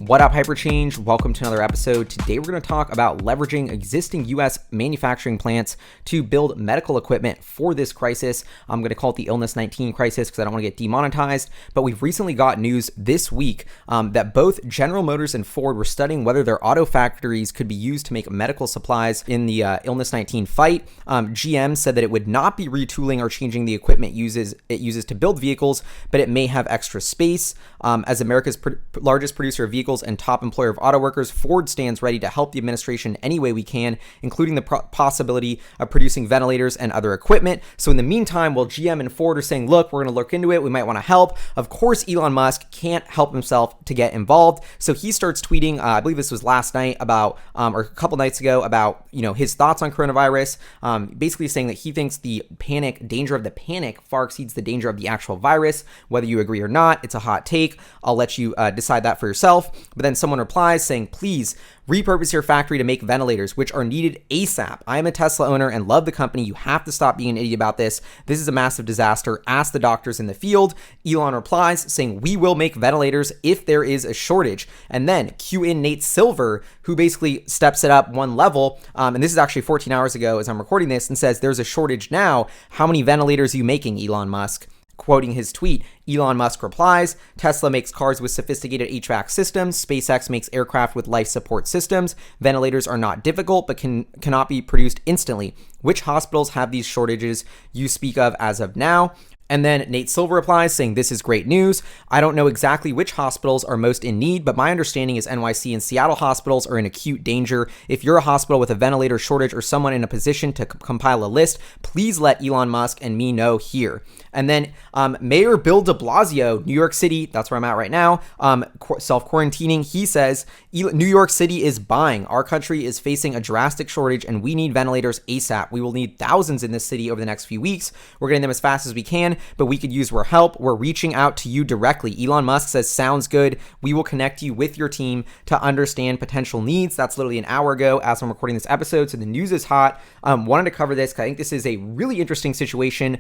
What up, Hyperchange? Welcome to another episode. Today we're going to talk about leveraging existing US manufacturing plants to build medical equipment for this crisis. I'm going to call it the Illness 19 crisis because I don't want to get demonetized, but we've recently got news this week that both General Motors and Ford were studying whether their auto factories could be used to make medical supplies in the Illness 19 fight. GM said that it would not be retooling or changing the equipment it uses to build vehicles, but it may have extra space. As America's largest producer of vehicles and top employer of auto workers, Ford stands ready to help the administration any way we can, including the possibility of producing ventilators and other equipment. So in the meantime, while GM and Ford are saying, look, we're going to look into it, we might want to help, of course, Elon Musk can't help himself to get involved. So he starts tweeting, I believe this was last night about, or a couple nights ago, about, his thoughts on coronavirus, basically saying that he thinks the danger of the panic far exceeds the danger of the actual virus. Whether you agree or not, it's a hot take. I'll let you decide that for yourself. But then someone replies saying, please repurpose your factory to make ventilators, which are needed ASAP. I am a Tesla owner and love the company. You have to stop being an idiot about this. This is a massive disaster. Ask the doctors in the field. Elon replies saying, we will make ventilators if there is a shortage. And then cue in Nate Silver, who basically steps it up one level. And this is actually 14 hours ago as I'm recording this, and says, there's a shortage now. How many ventilators are you making, Elon Musk? Quoting his tweet, Elon Musk replies, Tesla makes cars with sophisticated HVAC systems. SpaceX makes aircraft with life support systems. Ventilators are not difficult, but cannot be produced instantly. Which hospitals have these shortages you speak of as of now? And then Nate Silver replies saying, this is great news. I don't know exactly which hospitals are most in need, but my understanding is NYC and Seattle hospitals are in acute danger. If you're a hospital with a ventilator shortage or someone in a position to compile a list, please let Elon Musk and me know here. And then Mayor Bill de Blasio, New York City, that's where I'm at right now, self-quarantining. He says, New York City is buying. Our country is facing a drastic shortage and we need ventilators ASAP. We will need thousands in this city over the next few weeks. We're getting them as fast as we can, but we could use your help. We're reaching out to you directly. Elon Musk says, sounds good. We will connect you with your team to understand potential needs. That's literally an hour ago as I'm recording this episode. So the news is hot. Wanted to cover this because I think this is a really interesting situation.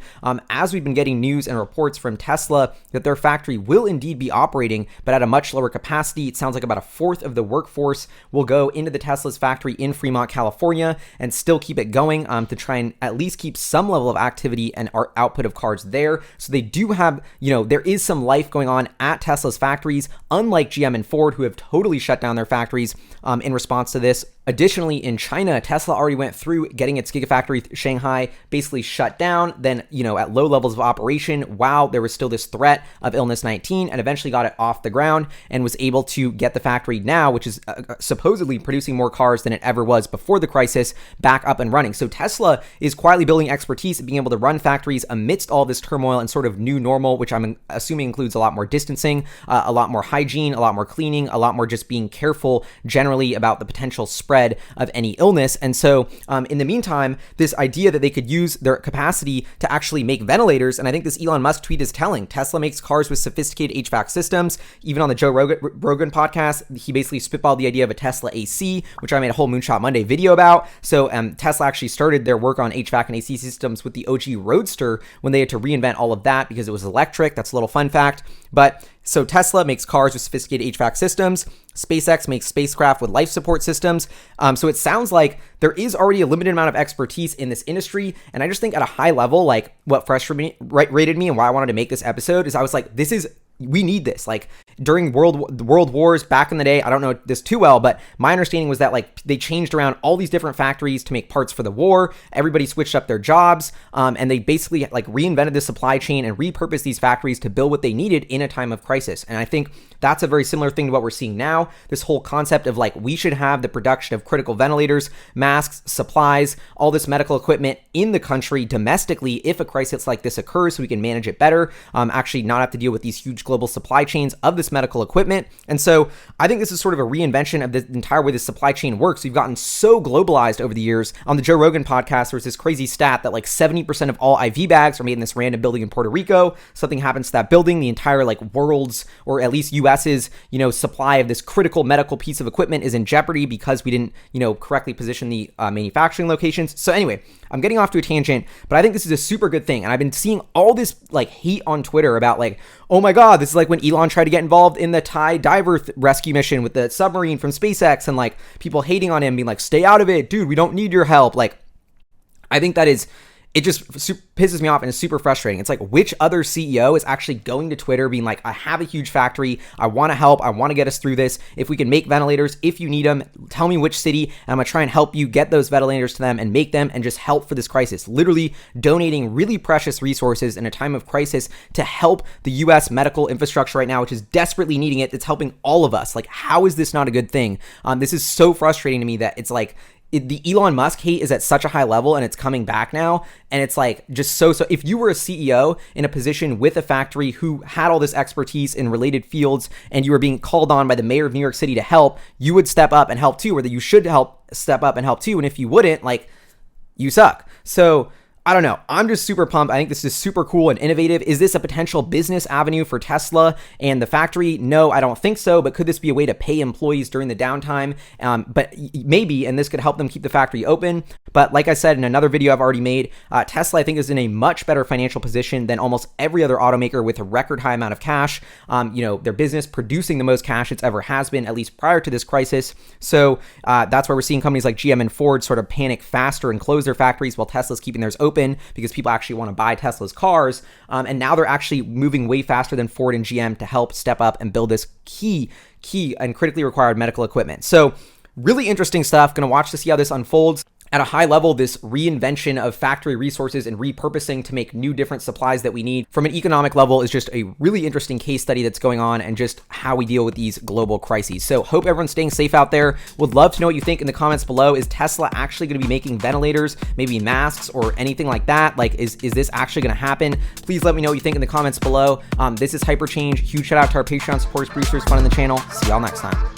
As we've been getting news and reports from Tesla that their factory will indeed be operating, but at a much lower capacity. It sounds like about a fourth of the workforce will go into the Tesla's factory in Fremont, California, and still keep it going to try and at least keep some level of activity and our output of cars there. So they do have, there is some life going on at Tesla's factories, unlike GM and Ford, who have totally shut down their factories in response to this. Additionally, in China, Tesla already went through getting its Gigafactory Shanghai basically shut down, then, at low levels of operation while there was still this threat of Illness 19, and eventually got it off the ground and was able to get the factory now, which is supposedly producing more cars than it ever was before the crisis, back up and running. So Tesla is quietly building expertise at being able to run factories amidst all this turmoil and sort of new normal, which I'm assuming includes a lot more distancing, a lot more hygiene, a lot more cleaning, a lot more just being careful generally about the potential spread of any illness. And so in the meantime, this idea that they could use their capacity to actually make ventilators, and I think this Elon Musk tweet is telling, Tesla makes cars with sophisticated HVAC systems. Even on the Joe Rogan podcast, he basically spitballed the idea of a Tesla AC, which I made a whole Moonshot Monday video about. So Tesla actually started their work on HVAC and AC systems with the OG Roadster when they had to reinvent all of that because it was electric. That's a little fun fact. But so Tesla makes cars with sophisticated HVAC systems. SpaceX makes spacecraft with life support systems. So it sounds like there is already a limited amount of expertise in this industry. And I just think at a high level, like what frustrated me and why I wanted to make this episode is I was like, we need this. Like during world wars back in the day, I don't know this too well, but my understanding was that like they changed around all these different factories to make parts for the war. Everybody switched up their jobs, and they basically like reinvented the supply chain and repurposed these factories to build what they needed in a time of crisis. And I think that's a very similar thing to what we're seeing now. This whole concept of like we should have the production of critical ventilators, masks, supplies, all this medical equipment in the country domestically if a crisis like this occurs, so we can manage it better. Actually, not have to deal with these huge global supply chains of this medical equipment. And so I think this is sort of a reinvention of the entire way the supply chain works. We've gotten so globalized over the years. On the Joe Rogan podcast, there was this crazy stat that like 70% of all IV bags are made in this random building in Puerto Rico. Something happens to that building, the entire like world's, or at least US's, supply of this critical medical piece of equipment is in jeopardy because we didn't, correctly position the manufacturing locations. So anyway, I'm getting off to a tangent, but I think this is a super good thing. And I've been seeing all this like hate on Twitter about like, oh my God, this is like when Elon tried to get involved involved in the Thai diver rescue mission with the submarine from SpaceX, and like people hating on him, being like, stay out of it, dude, we don't need your help. Like, I think that is, it just pisses me off and is super frustrating. It's like, which other CEO is actually going to Twitter being like, I have a huge factory, I want to help, I want to get us through this. If we can make ventilators, if you need them, tell me which city, and I'm going to try and help you get those ventilators to them and make them and just help for this crisis. Literally donating really precious resources in a time of crisis to help the US medical infrastructure right now, which is desperately needing it. It's helping all of us. Like, how is this not a good thing? This is so frustrating to me that it's like, the Elon Musk hate is at such a high level, and it's coming back now. And it's like, just so if you were a CEO in a position with a factory who had all this expertise in related fields, and you were being called on by the mayor of New York City to help, you would step up and help too, or that you should step up and help too. And if you wouldn't, like, you suck. So I don't know. I'm just super pumped. I think this is super cool and innovative. Is this a potential business avenue for Tesla and the factory? No, I don't think so. But could this be a way to pay employees during the downtime? But maybe, and this could help them keep the factory open. But like I said in another video I've already made, Tesla, I think, is in a much better financial position than almost every other automaker with a record high amount of cash. Their business producing the most cash it's ever has been, at least prior to this crisis. So that's why we're seeing companies like GM and Ford sort of panic faster and close their factories while Tesla's keeping theirs open, because people actually want to buy Tesla's cars. And now they're actually moving way faster than Ford and GM to help step up and build this key and critically required medical equipment. So really interesting stuff. Going to watch to see how this unfolds. At a high level, this reinvention of factory resources and repurposing to make new different supplies that we need from an economic level is just a really interesting case study that's going on, and just how we deal with these global crises. So hope everyone's staying safe out there. Would love to know what you think in the comments below. Is Tesla actually going to be making ventilators, maybe masks or anything like that? Like, is this actually going to happen? Please let me know what you think in the comments below. This is Hyperchange. Huge shout out to our Patreon supporters, producers, fun in the channel. See y'all next time.